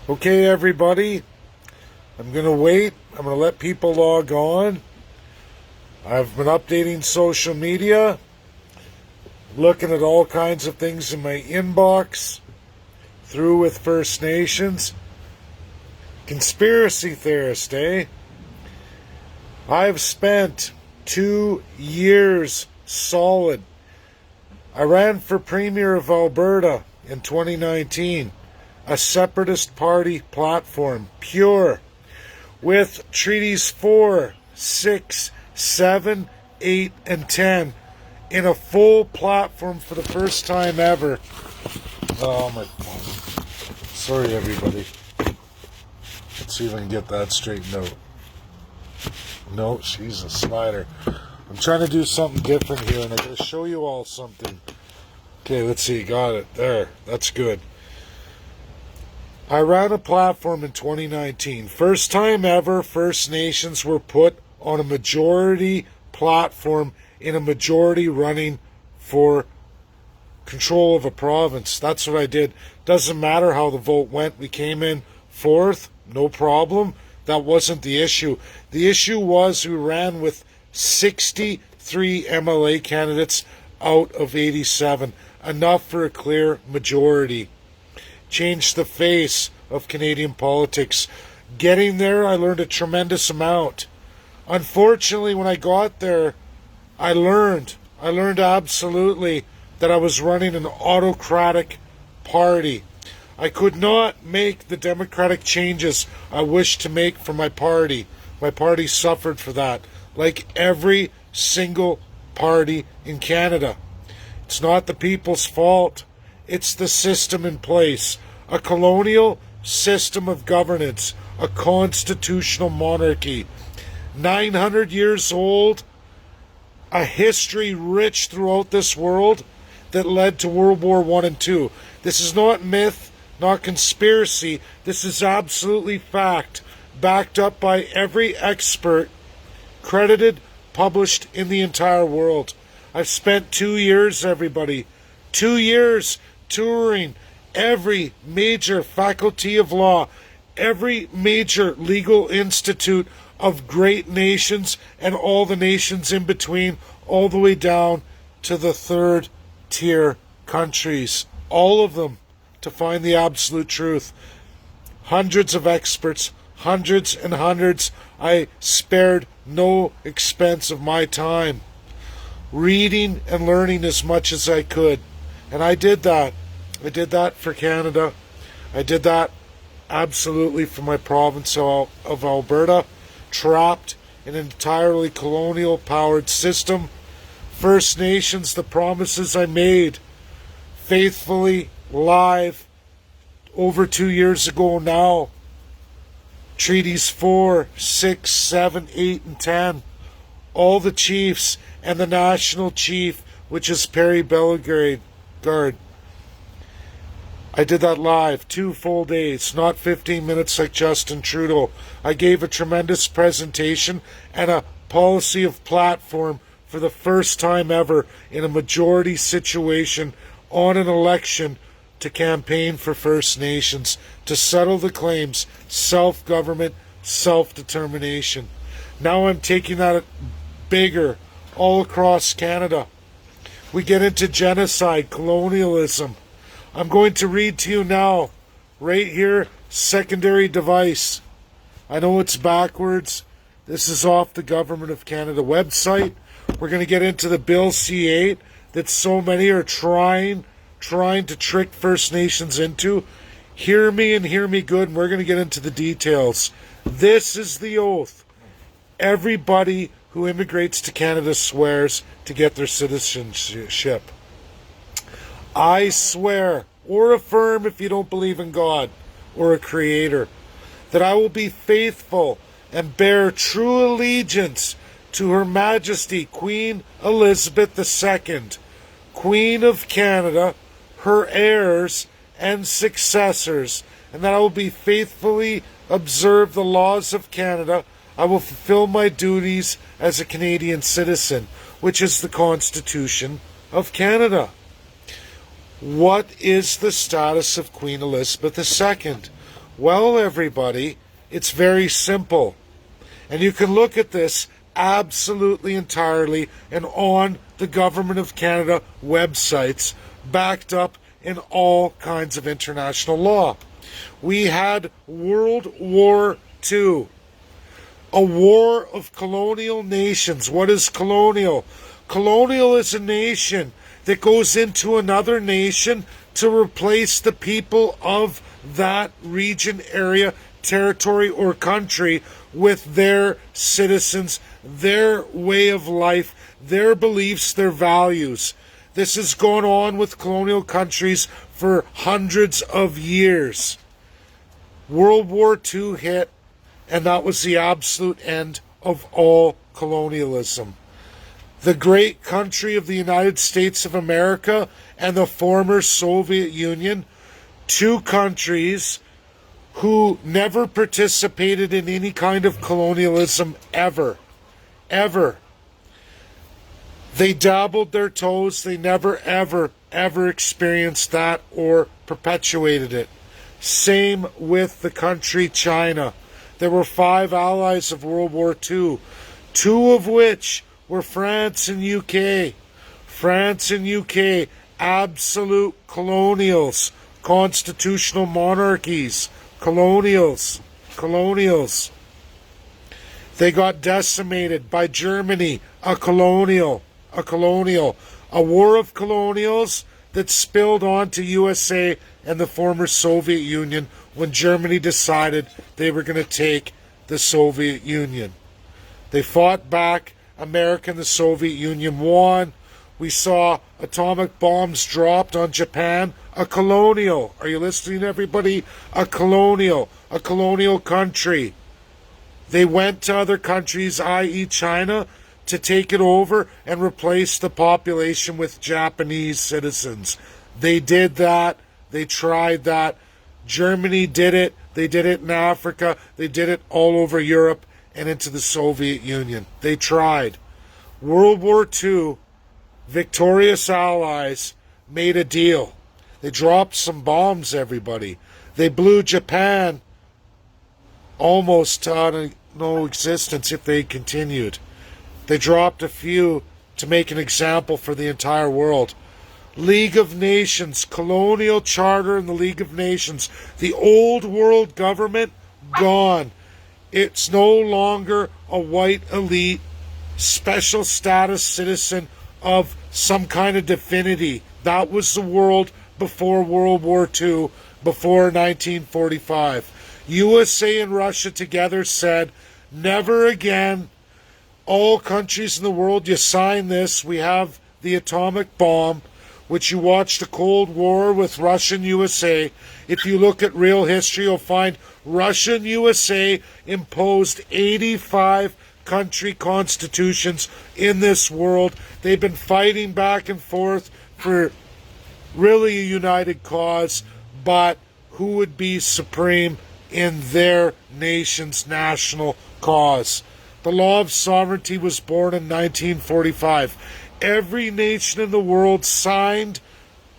Okay, everybody, I'm going to wait. I'm going to let people log on. I've been updating social media, looking at all kinds of things in my inbox, through with First Nations. Conspiracy theorist, eh? I've spent 2 years solid. I ran for Premier of Alberta in 2019. A separatist party platform, pure, with treaties 4, 6, 7, 8, and 10 in a full platform for the first time ever. Oh my God. Sorry, everybody. Let's see if I can get that straightened out. No, she's a slider. I'm trying to do something different here, and I'm going to show you all something. Okay, let's see. Got it. There. That's good. I ran a platform in 2019. First time ever First Nations were put on a majority platform in a majority running for control of a province. That's what I did. Doesn't matter how the vote went. We came in fourth, no problem. That wasn't the issue. The issue was we ran with 63 MLA candidates out of 87. Enough for a clear majority. Changed the face of Canadian politics. Getting there, I learned a tremendous amount. Unfortunately, when I got there, I learned absolutely that I was running an autocratic party. I could not make the democratic changes I wished to make for my party. My party suffered for that, like every single party in Canada. It's not the people's fault. It's the system in place. A colonial system of governance. A constitutional monarchy. 900 years old. A history rich throughout this world that led to World War I and II. This is not myth, not conspiracy. This is absolutely fact. Backed up by every expert, credited, published in the entire world. I've spent 2 years, everybody. 2 years touring every major faculty of law, every major legal institute of great nations and all the nations in between, all the way down to the third tier countries. All of them to find the absolute truth. Hundreds of experts, hundreds and hundreds. I spared no expense of my time, reading and learning as much as I could. And I did that. I did that for Canada. I did that absolutely for my province of Alberta, trapped in an entirely colonial-powered system. First Nations, the promises I made faithfully, live, over 2 years ago now. Treaties 4, 6, 7, 8, and 10. All the chiefs and the national chief, which is Perry Bellegarde. I did that live, 2 full days, not 15 minutes like Justin Trudeau. I gave a tremendous presentation and a policy of platform for the first time ever in a majority situation on an election to campaign for First Nations, to settle the claims, self-government, self-determination. Now I'm taking that bigger all across Canada. We get into genocide, colonialism. I'm going to read to you now, right here, secondary device. I know it's backwards. This is off the Government of Canada website. We're going to get into the Bill C-8 that so many are trying to trick First Nations into. Hear me and hear me good, and we're going to get into the details. This is the oath. Everybody who immigrates to Canada swears to get their citizenship. I swear, or affirm if you don't believe in God or a creator, that I will be faithful and bear true allegiance to Her Majesty Queen Elizabeth II, Queen of Canada, her heirs and successors, and that I will be faithfully observe the laws of Canada. I will fulfill my duties as a Canadian citizen, which is the Constitution of Canada. What is the status of Queen Elizabeth II? Well, everybody, it's very simple. And you can look at this absolutely entirely and on the Government of Canada websites, backed up in all kinds of international law. We had World War II, a war of colonial nations. What is colonial? Colonial is a nation that goes into another nation to replace the people of that region, area, territory, or country with their citizens, their way of life, their beliefs, their values. This has gone on with colonial countries for hundreds of years. World War II hit, and that was the absolute end of all colonialism. The great country of the United States of America and the former Soviet Union, two countries who never participated in any kind of colonialism ever. Ever. They dabbled their toes. They never, ever experienced that or perpetuated it. Same with the country China. There were 5 allies of World War II, 2 of which were France and UK. France and UK, absolute colonials, constitutional monarchies, colonials. They got decimated by Germany, a colonial. A war of colonials that spilled onto USA and the former Soviet Union when Germany decided they were going to take the Soviet Union. They fought back. America and the Soviet Union won. We saw atomic bombs dropped on Japan. A colonial. Are you listening, everybody? A colonial country. They went to other countries, i.e. China, to take it over and replace the population with Japanese citizens. They did that. They tried that. Germany did it. They did it in Africa. They did it all over Europe and into the Soviet Union. They tried. World War II, victorious allies made a deal. They dropped some bombs, everybody. They blew Japan almost out of no existence if they continued. They dropped a few to make an example for the entire world. League of Nations, colonial charter in the League of Nations. The old world government, gone. It's no longer a white elite, special status citizen of some kind of divinity. That was the world before World War II, before 1945. USA and Russia together said, never again. All countries in the world, you sign this. We have the atomic bomb, which you watch the Cold War with Russia and USA. If you look at real history, you'll find Russia and USA imposed 85 country constitutions in this world. They've been fighting back and forth for really a united cause, but who would be supreme in their nation's national cause? The law of sovereignty was born in 1945. Every nation in the world signed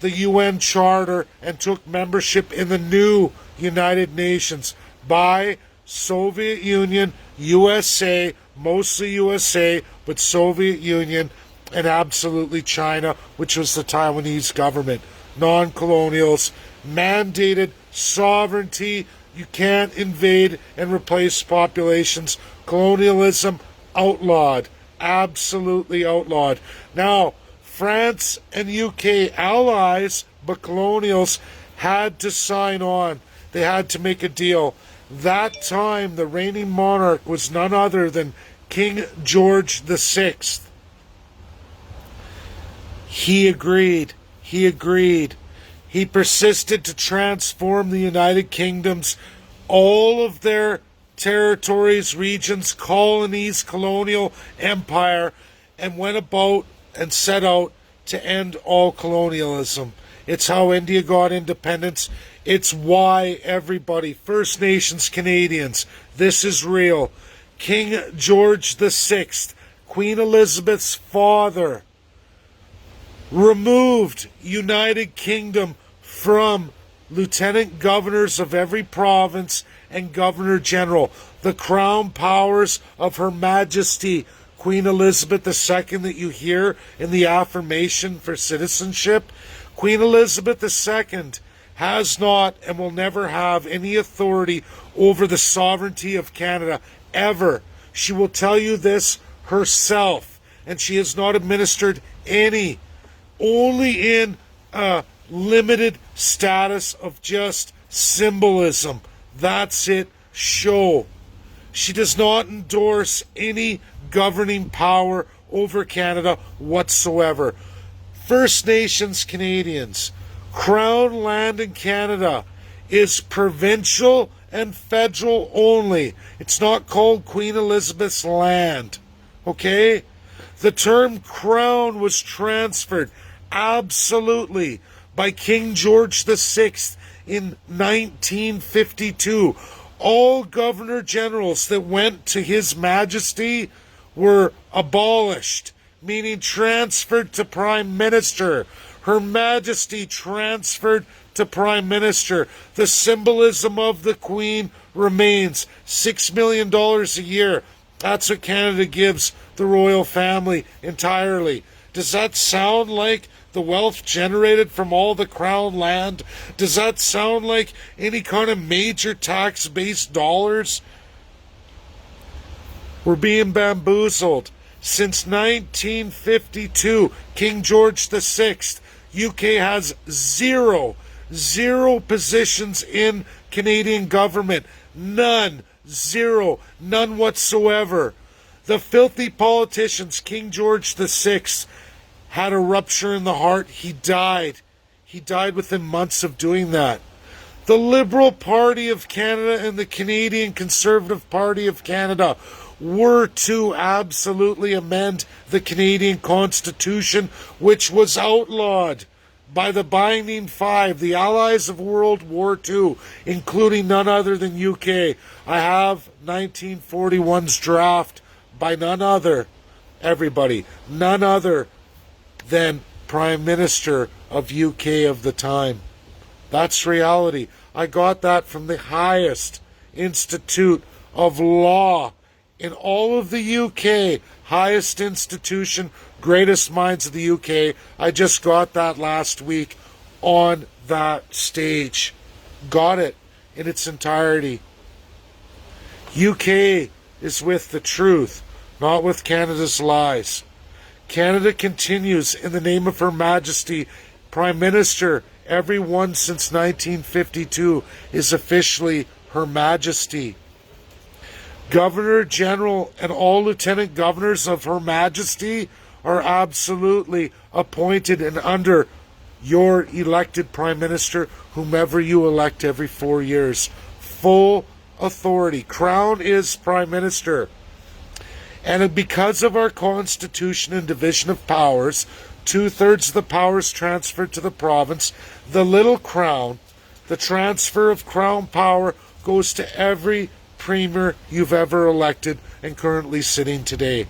the UN Charter and took membership in the new United Nations by Soviet Union, USA, mostly USA, but Soviet Union, and absolutely China, which was the Taiwanese government. Non-colonials, mandated sovereignty. You can't invade and replace populations. Colonialism, outlawed. Absolutely outlawed. Now, France and UK allies, but colonials, had to sign on. They had to make a deal. That time, the reigning monarch was none other than King George VI. He agreed. He persisted to transform the United Kingdom's, all of their territories, regions, colonies, colonial empire, and went about and set out to end all colonialism. It's how India got independence. It's why everybody, First Nations, Canadians, this is real. King George VI, Queen Elizabeth's father, removed United Kingdom from lieutenant governors of every province, and governor general. The crown powers of Her Majesty Queen Elizabeth II that you hear in the affirmation for citizenship. Queen Elizabeth II has not and will never have any authority over the sovereignty of Canada, ever. She will tell you this herself, and she has not administered any, only in a limited status of just symbolism. That's it, show. She does not endorse any governing power over Canada whatsoever. First Nations Canadians, Crown land in Canada is provincial and federal only. It's not called Queen Elizabeth's land. Okay? The term Crown was transferred absolutely by King George VI in 1952. All governor generals that went to His Majesty were abolished, meaning transferred to Prime Minister. Her Majesty transferred to Prime Minister. The symbolism of the Queen remains. $6 million a year. That's what Canada gives the royal family entirely. Does that sound like the wealth generated from all the crown land? Does that sound like any kind of major tax-based dollars? We're being bamboozled. Since 1952, King George VI, UK has zero positions in Canadian government. None. Zero. None whatsoever. The filthy politicians, King George VI, had a rupture in the heart. He died. He died within months of doing that. The Liberal Party of Canada and the Canadian Conservative Party of Canada were to absolutely amend the Canadian Constitution, which was outlawed by the Binding Five, the allies of World War II, including none other than UK. I have 1941's draft by none other, everybody, none other than Prime Minister of UK of the time. That's reality. I got that from the highest institute of law in all of the UK, highest institution, greatest minds of the UK. I just got that last week on that stage. Got it in its entirety. UK is with the truth, not with Canada's lies. Canada continues in the name of Her Majesty. Prime Minister, everyone since 1952 is officially Her Majesty. Governor General and all Lieutenant Governors of Her Majesty are absolutely appointed and under your elected Prime Minister, whomever you elect every 4 years. Full authority. Crown is Prime Minister. And because of our Constitution and division of powers, 2/3 of the powers transferred to the province, the little crown, the transfer of crown power goes to every premier you've ever elected and currently sitting today.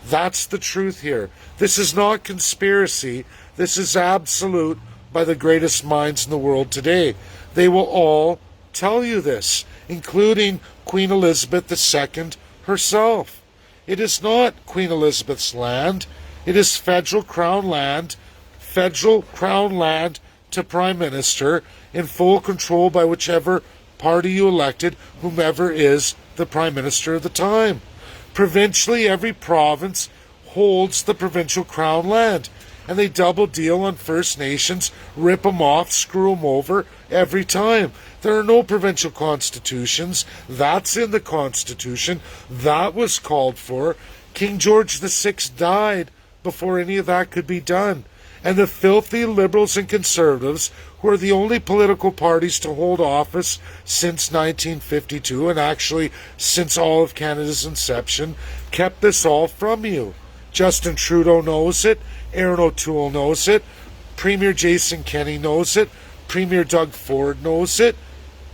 That's the truth here. This is not conspiracy. This is absolute by the greatest minds in the world today. They will all tell you this, including Queen Elizabeth II herself. It is not Queen Elizabeth's land. It is federal crown land to Prime Minister in full control by whichever party you elected, whomever is the Prime Minister of the time. Provincially, every province holds the provincial crown land, and they double deal on First Nations, rip them off, screw them over every time. There are no provincial constitutions. That's in the Constitution. That was called for. King George VI died before any of that could be done. And the filthy Liberals and Conservatives, who are the only political parties to hold office since 1952, and actually since all of Canada's inception, kept this all from you. Justin Trudeau knows it. Aaron O'Toole knows it. Premier Jason Kenney knows it. Premier Doug Ford knows it.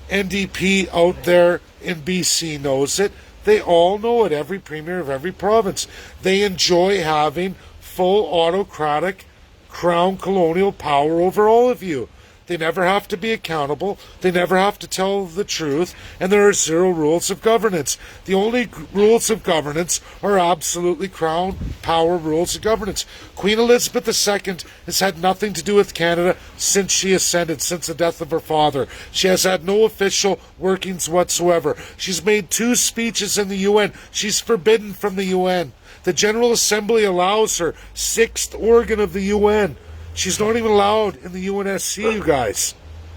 NDP out there in BC knows it. They all know it, every premier of every province. They enjoy having full autocratic crown colonial power over all of you. They never have to be accountable. They never have to tell the truth. And there are zero rules of governance. The only rules of governance are absolutely crown power rules of governance. Queen Elizabeth II has had nothing to do with Canada since she ascended, since the death of her father. She has had no official workings whatsoever. She's made 2 speeches in the UN. She's forbidden from the UN. The General Assembly allows her, 6th organ of the UN. She's not even allowed in the UNSC, you guys.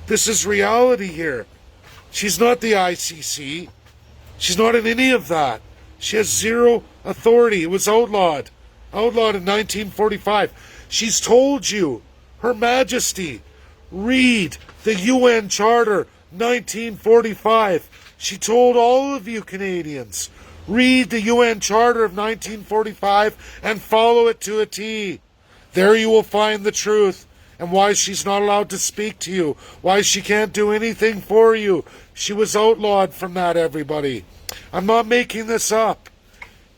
This is reality here. She's not the ICC. She's not in any of that. She has zero authority. It was outlawed. Outlawed in 1945. She's told you, Her Majesty, read the UN Charter 1945. She told all of you Canadians, read the UN Charter of 1945 and follow it to a T. There you will find the truth and why she's not allowed to speak to you, why she can't do anything for you. She was outlawed from that, everybody. I'm not making this up.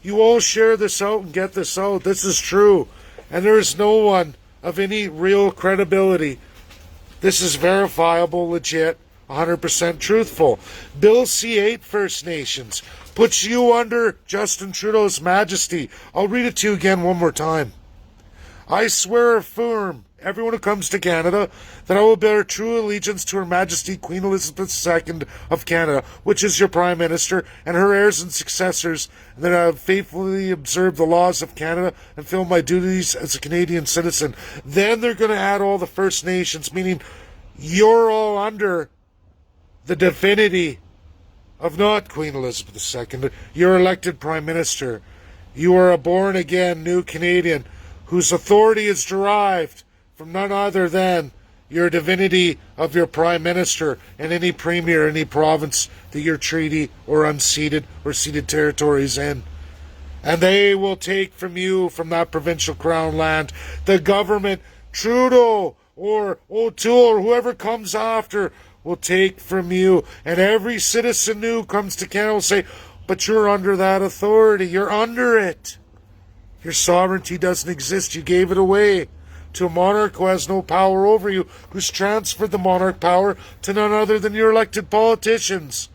You all share this out and get this out. This is true. And there is no one of any real credibility. This is verifiable, legit, 100% truthful. Bill C-8 First Nations puts you under Justin Trudeau's majesty. I'll read it to you again one more time. I swear affirm, everyone who comes to Canada, that I will bear true allegiance to Her Majesty Queen Elizabeth II of Canada, which is your Prime Minister, and her heirs and successors, and that I have faithfully observed the laws of Canada and fulfill my duties as a Canadian citizen. Then they're going to add all the First Nations, meaning you're all under the divinity of not Queen Elizabeth II. You're elected Prime Minister. You are a born-again new Canadian whose authority is derived from none other than your divinity of your Prime Minister and any Premier, any province that you're treaty or unceded or ceded territories in. And they will take from you, from that provincial crown land, the government, Trudeau or O'Toole or whoever comes after will take from you. And every citizen who comes to Canada will say, but you're under that authority. You're under it. Your sovereignty doesn't exist. You gave it away to a monarch who has no power over you, who's transferred the monarch power to none other than your elected politicians.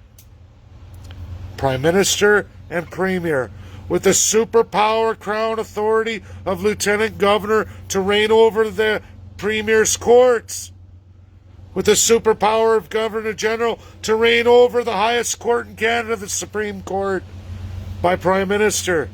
Prime Minister and Premier, with the superpower crown authority of Lieutenant Governor to reign over the Premier's courts. With the superpower of Governor General to reign over the highest court in Canada, the Supreme Court. By Prime Minister,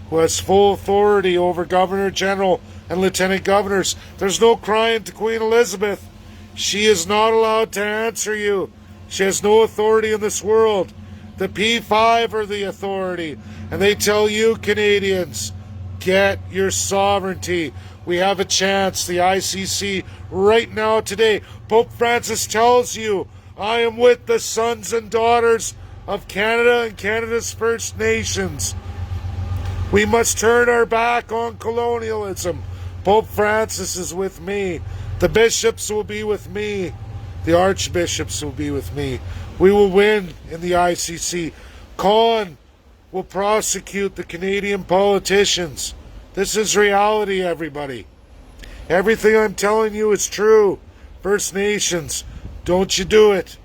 who has full authority over Governor General and Lieutenant Governors. There's no crying to Queen Elizabeth. She is not allowed to answer you. She has no authority in this world. The P5 are the authority. And they tell you, Canadians, get your sovereignty. We have a chance. The ICC right now today. Pope Francis tells you, I am with the sons and daughters of Canada and Canada's First Nations. We must turn our back on colonialism. Pope Francis is with me. The bishops will be with me. The archbishops will be with me. We will win in the ICC. Con will prosecute the Canadian politicians. This is reality, everybody. Everything I'm telling you is true. First Nations, don't you do it.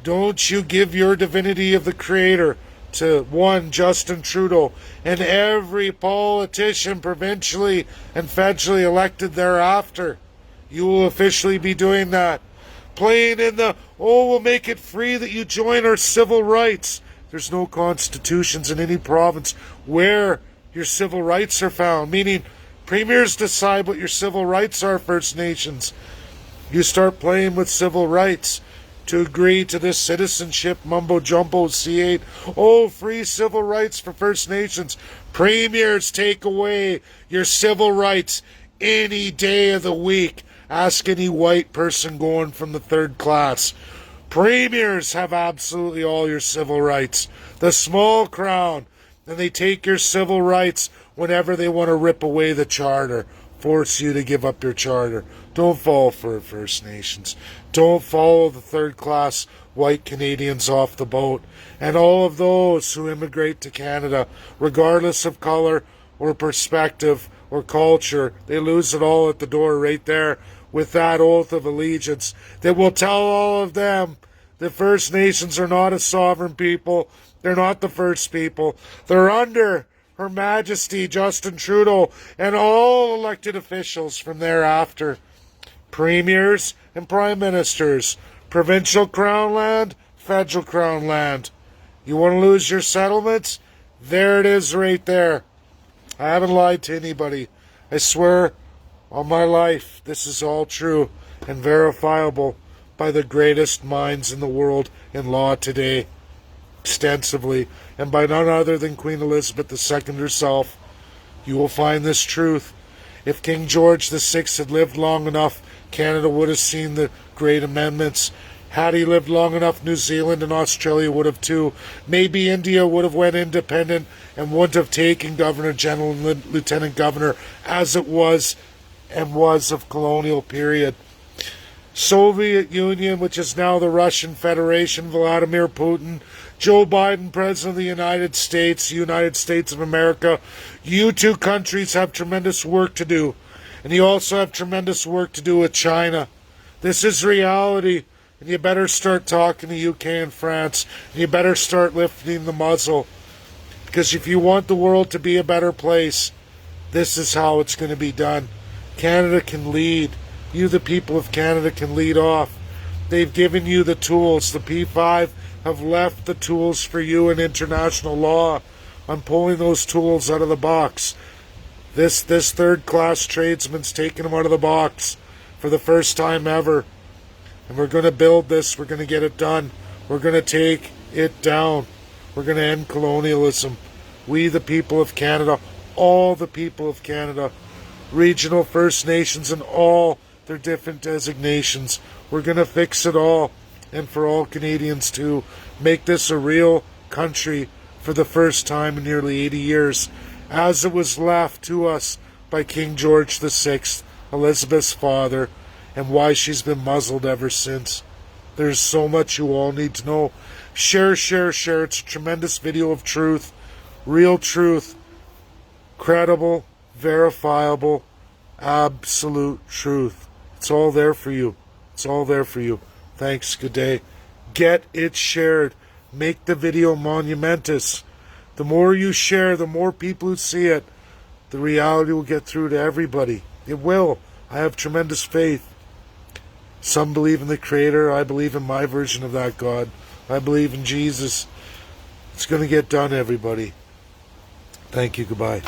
Don't you give your divinity of the Creator to one Justin Trudeau and every politician provincially and federally elected thereafter. You will officially be doing that. Playing in the, we'll make it free that you join our civil rights. There's no constitutions in any province where your civil rights are found, meaning premiers decide what your civil rights are, First Nations. You start playing with civil rights to agree to this citizenship mumbo-jumbo C8. Free civil rights for First Nations. Premiers take away your civil rights any day of the week. Ask any white person going from the third class. Premiers have absolutely all your civil rights. The small crown. And they take your civil rights whenever they want to rip away the charter. Force you to give up your charter. Don't fall for First Nations. Don't follow the third-class white Canadians off the boat. And all of those who immigrate to Canada, regardless of color or perspective or culture, they lose it all at the door right there with that oath of allegiance that will tell all of them that First Nations are not a sovereign people. They're not the first people. They're under Her Majesty Justin Trudeau and all elected officials from thereafter. Premiers and prime ministers. Provincial crown land, federal crown land. You want to lose your settlements? There it is right there. I haven't lied to anybody. I swear on my life this is all true and verifiable by the greatest minds in the world in law today, extensively, and by none other than Queen Elizabeth II herself. You will find this truth. If King George VI had lived long enough, Canada would have seen the great amendments. Had he lived long enough, New Zealand and Australia would have too. Maybe India would have went independent and wouldn't have taken Governor General and Lieutenant Governor as it was and was of colonial period. Soviet Union, which is now the Russian Federation, Vladimir Putin, Joe Biden, President of the United States of America. You two countries have tremendous work to do. And you also have tremendous work to do with China. This is reality. And you better start talking to UK and France. And you better start lifting the muzzle. Because if you want the world to be a better place, this is how it's going to be done. Canada can lead. You, the people of Canada, can lead off. They've given you the tools. The P5 have left the tools for you in international law. I'm pulling those tools out of the box. This third-class tradesman's taking them out of the box for the first time ever. And we're going to build this. We're going to get it done. We're going to take it down. We're going to end colonialism. We, the people of Canada, all the people of Canada, regional First Nations and all their different designations. We're going to fix it all, and for all Canadians too. Make this a real country for the first time in nearly 80 years, as it was left to us by King George VI, Elizabeth's father, and why she's been muzzled ever since. There's so much you all need to know. Share, share, share. It's a tremendous video of truth, real truth, credible, verifiable, absolute truth. It's all there for you. It's all there for you. Thanks. Good day. Get it shared. Make the video monumentous. The more you share, the more people who see it, the reality will get through to everybody. It will. I have tremendous faith. Some believe in the Creator. I believe in my version of that God. I believe in Jesus. It's going to get done, everybody. Thank you. Goodbye.